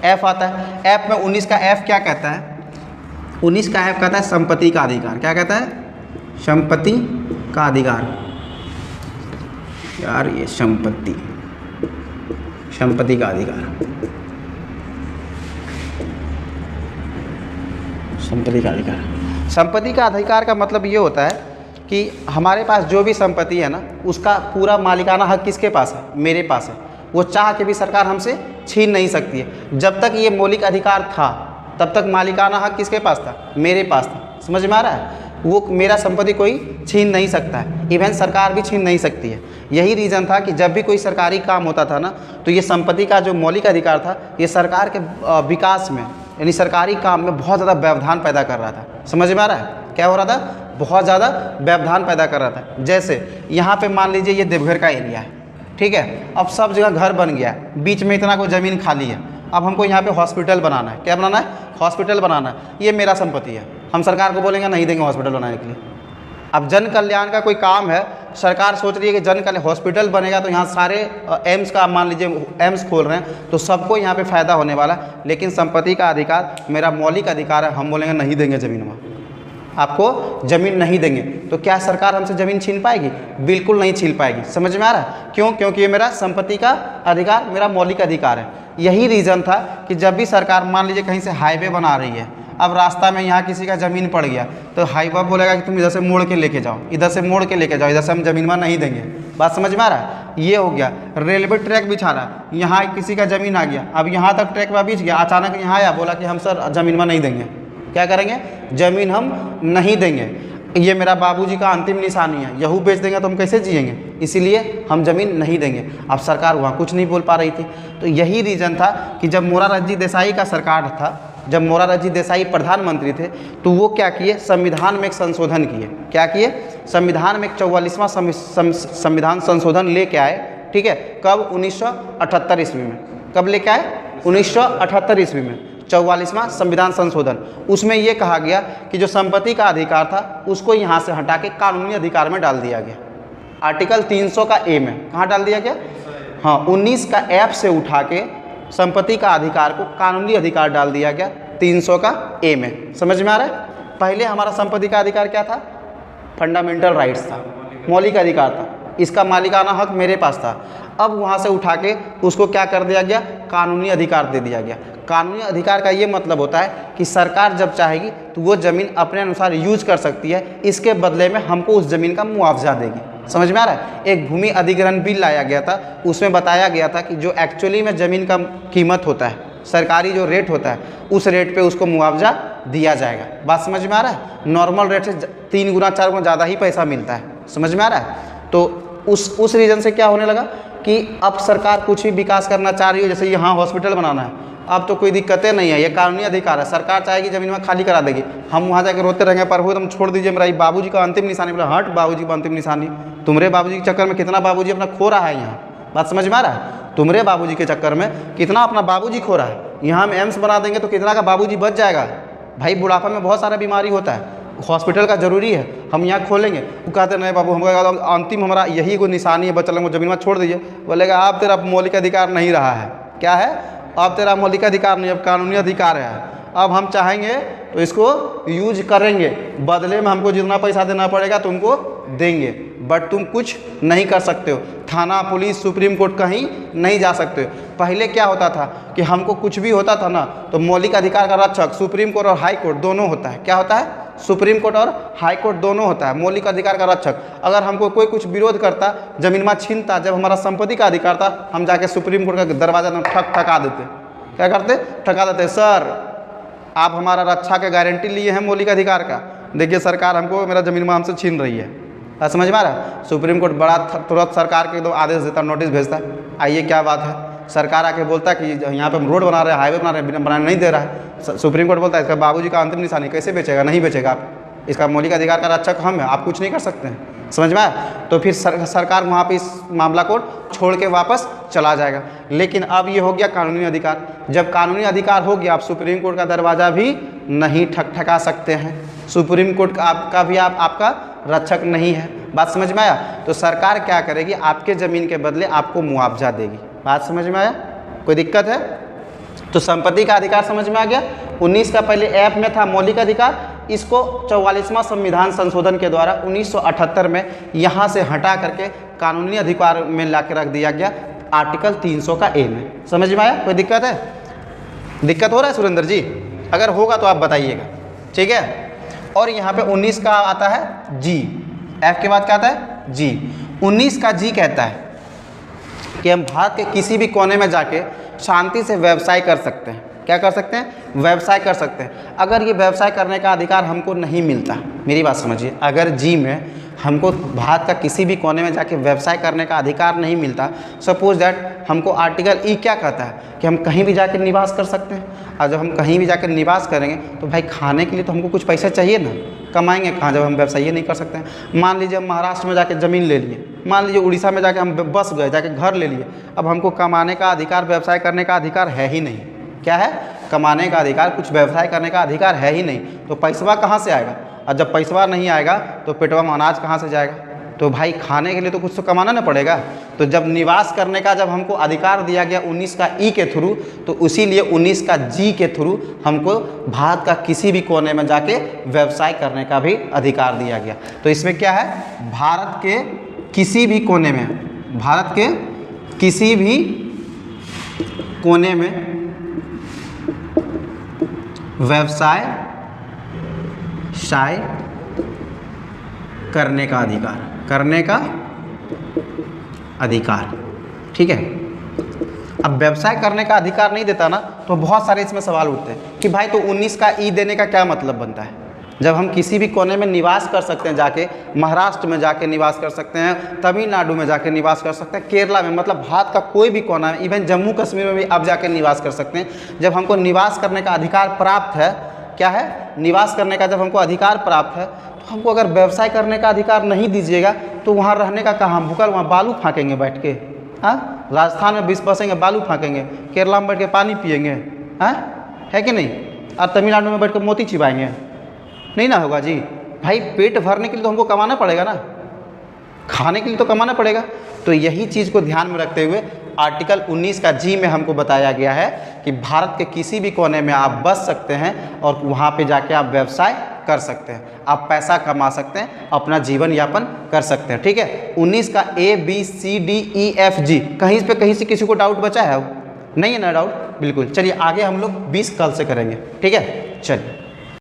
F आता है। F में 19 का एफ क्या कहता है? 19 का एफ कहता है संपत्ति का अधिकार। क्या कहता है? संपत्ति का अधिकार। यार ये संपत्ति का अधिकार, संपत्ति का अधिकार। संपत्ति का अधिकार का मतलब ये होता है कि हमारे पास जो भी संपत्ति है ना, उसका पूरा मालिकाना हक किसके पास है? मेरे पास है। वो चाह के भी सरकार हमसे छीन नहीं सकती है। जब तक ये मौलिक अधिकार था तब तक मालिकाना हक किसके पास था? मेरे पास था। समझ में आ रहा है? वो मेरा संपत्ति कोई छीन नहीं सकता है, इवन सरकार भी छीन नहीं सकती है। यही रीज़न था कि जब भी कोई सरकारी काम होता था ना, तो ये संपत्ति का जो मौलिक अधिकार था, ये सरकार के विकास में, यानी सरकारी काम में बहुत ज़्यादा व्यवधान पैदा कर रहा था। समझ में आ रहा है? क्या हो रहा था? बहुत ज़्यादा व्यवधान पैदा कर रहा था। जैसे यहाँ पे मान लीजिए ये देवघर का एरिया है, ठीक है। अब सब जगह घर बन गया है, बीच में इतना कोई ज़मीन खाली है। अब हमको यहाँ पे हॉस्पिटल बनाना है। क्या बनाना है? हॉस्पिटल बनाना है। ये मेरा संपत्ति है। हम सरकार को बोलेंगे नहीं देंगे हॉस्पिटल बनाने के लिए। अब जन कल्याण का कोई काम है, सरकार सोच रही है कि जन कल्याण हॉस्पिटल बनेगा तो यहाँ सारे एम्स का, मान लीजिए एम्स खोल रहे हैं तो सबको यहाँ पे फ़ायदा होने वाला है। लेकिन संपत्ति का अधिकार मेरा मौलिक अधिकार है, हम बोलेंगे नहीं देंगे ज़मीन, में आपको ज़मीन नहीं देंगे। तो क्या सरकार हमसे ज़मीन छीन पाएगी? बिल्कुल नहीं छीन पाएगी। समझ में आ रहा है? क्यों? क्योंकि ये मेरा संपत्ति का अधिकार, मेरा मौलिक अधिकार है। यही रीज़न था कि जब भी सरकार मान लीजिए कहीं से हाईवे बना रही है, अब रास्ता में यहाँ किसी का ज़मीन पड़ गया तो हाईवे बोलेगा कि तुम इधर से मोड़ के लेके जाओ, इधर से मोड़ के लेके जाओ, इधर से हम ज़मीन में नहीं देंगे। बात समझ में आ रहा है? ये हो गया। रेलवे ट्रैक बिछा रहा, यहाँ किसी का ज़मीन आ गया, अब यहाँ तक ट्रैक में बिछ गया, अचानक यहाँ आया बोला कि हम सर ज़मीन में नहीं देंगे। क्या करेंगे? ज़मीन हम नहीं देंगे। ये मेरा बाबूजी का अंतिम निशानी है, यहू बेच देंगे तो हम कैसे जिएंगे? इसीलिए हम ज़मीन नहीं देंगे। अब सरकार वहाँ कुछ नहीं बोल पा रही थी। तो यही रीज़न था कि जब मोरारजी देसाई का सरकार था, जब मोरारजी देसाई प्रधानमंत्री थे, तो वो क्या किए? संविधान में एक संशोधन किए। क्या किए? संविधान में एक 44वां संविधान संशोधन लेके आए। ठीक है। कब? 1978 ईस्वी में। कब लेके आए? 1978 ईस्वी में 44वां संविधान संशोधन। उसमें ये कहा गया कि जो संपत्ति का अधिकार था उसको यहाँ से हटा के कानूनी अधिकार में डाल दिया गया। आर्टिकल 300 का ए में कहाँ डाल दिया गया? हाँ, 19 का एफ से उठा के संपत्ति का अधिकार को कानूनी अधिकार डाल दिया गया 300 का ए में। समझ में आ रहा है? पहले हमारा संपत्ति का अधिकार क्या था? फंडामेंटल राइट्स था, मौलिक अधिकार था, इसका मालिकाना हक मेरे पास था। अब वहाँ से उठा के उसको क्या कर दिया गया? कानूनी अधिकार दे दिया गया। कानूनी अधिकार का ये मतलब होता है कि सरकार जब चाहेगी तो वो ज़मीन अपने अनुसार यूज कर सकती है, इसके बदले में हमको उस ज़मीन का मुआवजा देगी। समझ में आ रहा है? एक भूमि अधिग्रहण बिल लाया गया था, उसमें बताया गया था कि जो एक्चुअली में ज़मीन का कीमत होता है, सरकारी जो रेट होता है, उस रेट पे उसको मुआवजा दिया जाएगा। बात समझ में आ रहा है? नॉर्मल रेट से 3 गुना 4 गुना ज़्यादा ही पैसा मिलता है। समझ में आ रहा है? तो उस रीज़न से क्या होने लगा कि अब सरकार कुछ भी विकास करना चाह रही हो, जैसे यहाँ हॉस्पिटल बनाना है, अब तो कोई दिक्कतें नहीं है, ये कानूनी अधिकार है। सरकार चाहेगी ज़मीन में खाली करा देगी, हम वहाँ जाकर रोते रहेंगे, प्रभु तुम छोड़ दीजिए, मेरा बाबूजी का अंतिम निशानी। बोला हट, बाबूजी का अंतिम निशानी? तुम्हारे बाबूजी के चक्कर में कितना बाबूजी अपना खो रहा है यहाँ। बात समझ में आ रहा है? तुम्हारे बाबूजी के चक्कर में कितना अपना बाबूजी खो रहा है। यहाँ हम एम्स बना देंगे तो कितना का बाबूजी बच जाएगा। भाई बुढ़ापा में बहुत सारा बीमारी होता है, हॉस्पिटल का जरूरी है, हम यहाँ खोलेंगे। वो कहते नहीं बाबू, हमको अंतिम हमारा यही कोई निशानी है, बच्चा लोग ज़मीन में छोड़ दीजिए। बोलेगा आप तेरा मौलिक अधिकार नहीं रहा है। क्या है? अब तेरा मौलिक अधिकार नहीं, अब कानूनी अधिकार है। अब हम चाहेंगे तो इसको यूज करेंगे, बदले में हमको जितना पैसा देना पड़ेगा तुमको देंगे, बट तुम कुछ नहीं कर सकते हो। थाना, पुलिस, सुप्रीम कोर्ट कहीं नहीं जा सकते हो। पहले क्या होता था कि हमको कुछ भी होता था ना, तो मौलिक अधिकार का रक्षक सुप्रीम कोर्ट और हाई कोर्ट दोनों होता है। क्या होता है? सुप्रीम कोर्ट और हाई कोर्ट दोनों होता है, मौलिक अधिकार का रक्षक। अगर हमको कोई कुछ विरोध करता, जमीन में छीनता, जब हमारा संपत्ति का अधिकार था, हम जाके सुप्रीम कोर्ट का दरवाजा में ठका देते। क्या करते? ठका देते। सर आप हमारा रक्षा के गारंटी लिए हैं मौलिक अधिकार का, देखिए सरकार हमको मेरा ज़मीन में हमसे छीन रही है। समझ में आ रहा है? सुप्रीम कोर्ट बड़ा तुरंत सरकार के 2 आदेश देता, नोटिस भेजता है, आइए क्या बात है। सरकार आके बोलता है कि यहाँ पे हम रोड बना रहे हैं, हाईवे बना रहे हैं, बनाने नहीं दे रहा है। सुप्रीम कोर्ट बोलता है इसका बाबूजी का अंतिम निशानी, कैसे बेचेगा? नहीं बेचेगा आप, इसका मौलिक अधिकार का रक्षक हम है, आप कुछ नहीं कर सकते हैं। समझ में आया? तो फिर सरकार वहाँ पे इस मामला को छोड़ के वापस चला जाएगा। लेकिन अब ये हो गया कानूनी अधिकार। जब कानूनी अधिकार हो गया, आप सुप्रीम कोर्ट का दरवाज़ा भी नहीं ठका सकते हैं। सुप्रीम कोर्ट का आपका भी आपका रक्षक नहीं है। बात समझ में आया? तो सरकार क्या करेगी? आपके ज़मीन के बदले आपको मुआवजा देगी। बात समझ में आया? कोई दिक्कत है? तो संपत्ति का अधिकार समझ में आ गया। 19 का पहले ऐप में था मौलिक अधिकार, इसको 44वां संविधान संशोधन के द्वारा 1978 में यहाँ से हटा करके कानूनी अधिकार में ला के रख दिया गया आर्टिकल 300 का ए में। समझ में आया? कोई दिक्कत है? दिक्कत हो रहा है सुरेंद्र जी? अगर होगा तो आप बताइएगा, ठीक है। और यहाँ पे 19 का आता है जी, एफ के बाद क्या आता है? जी। 19 का जी कहता है कि हम भारत के किसी भी कोने में जाके शांति से व्यवसाय कर सकते हैं। क्या कर सकते हैं? व्यवसाय कर सकते हैं। अगर ये व्यवसाय करने का अधिकार हमको नहीं मिलता, मेरी बात समझिए, अगर जी में हमको भारत का किसी भी कोने में जाके व्यवसाय करने का अधिकार नहीं मिलता, सपोज दैट हमको आर्टिकल ई क्या कहता है कि हम कहीं भी जाकर निवास कर सकते हैं। और जब हम कहीं भी जाकर निवास करेंगे तो भाई खाने के लिए तो हमको कुछ पैसा चाहिए ना, कमाएंगे कहाँ जब हम व्यवसाय ही नहीं कर सकते हैं। मान लीजिए हम महाराष्ट्र में जाके ज़मीन ले लिए, मान लीजिए उड़ीसा में जाके हम बस गए, जाके घर ले लिए, अब हमको कमाने का अधिकार, व्यवसाय करने का अधिकार है ही नहीं। क्या है? कमाने का अधिकार, कुछ व्यवसाय करने का अधिकार है ही नहीं। तो पैसवा कहाँ से आएगा? और जब पैसवा नहीं आएगा तो पेटवा में अनाज कहाँ से जाएगा? तो भाई खाने के लिए तो कुछ तो कमाना ना पड़ेगा। तो जब निवास करने का जब हमको अधिकार दिया गया 19 का ई के थ्रू, तो इसीलिए 19 का जी के थ्रू हमको भारत का किसी भी कोने में जाके व्यवसाय करने का भी अधिकार दिया गया। तो इसमें क्या है? भारत के किसी भी कोने में, भारत के किसी भी कोने में व्यवसाय करने का अधिकार, करने का अधिकार, ठीक है। अब व्यवसाय करने का अधिकार नहीं देता ना, तो बहुत सारे इसमें सवाल उठते हैं कि भाई तो 19 का ई देने का क्या मतलब बनता है? जब हम किसी भी कोने में निवास कर सकते हैं, जाके महाराष्ट्र में जाके निवास कर सकते हैं, तमिलनाडु में जाके निवास कर सकते हैं, केरला में, मतलब भारत का कोई भी कोना में, इवन जम्मू कश्मीर में भी आप जाके निवास कर सकते हैं। जब हमको निवास करने का अधिकार प्राप्त है, क्या है? निवास करने का जब हमको अधिकार प्राप्त है, तो हमको अगर व्यवसाय करने का अधिकार नहीं दीजिएगा तो वहाँ रहने का कहाँ? भूखल वहाँ बालू फाँकेंगे बैठ के, हाँ? राजस्थान में 20 बसेंगे, बालू फाँकेंगे, केरला में बैठ के पानी पिएंगे, हाँ? है कि नहीं? और तमिलनाडु में बैठ कर मोती चिबाएंगे, नहीं ना होगा जी। भाई पेट भरने के लिए तो हमको कमाना पड़ेगा ना, खाने के लिए तो कमाना पड़ेगा। तो यही चीज़ को ध्यान में रखते हुए आर्टिकल 19 का जी में हमको बताया गया है कि भारत के किसी भी कोने में आप बस सकते हैं और वहाँ पे जाके आप व्यवसाय कर सकते हैं, आप पैसा कमा सकते हैं, अपना जीवन यापन कर सकते हैं, ठीक है। 19 का A B C D E F G, कहीं पे कहीं से किसी को डाउट बचा है? नहीं है ना डाउट? बिल्कुल। चलिए आगे हम लोग 20 कल से करेंगे, ठीक है। चलिए।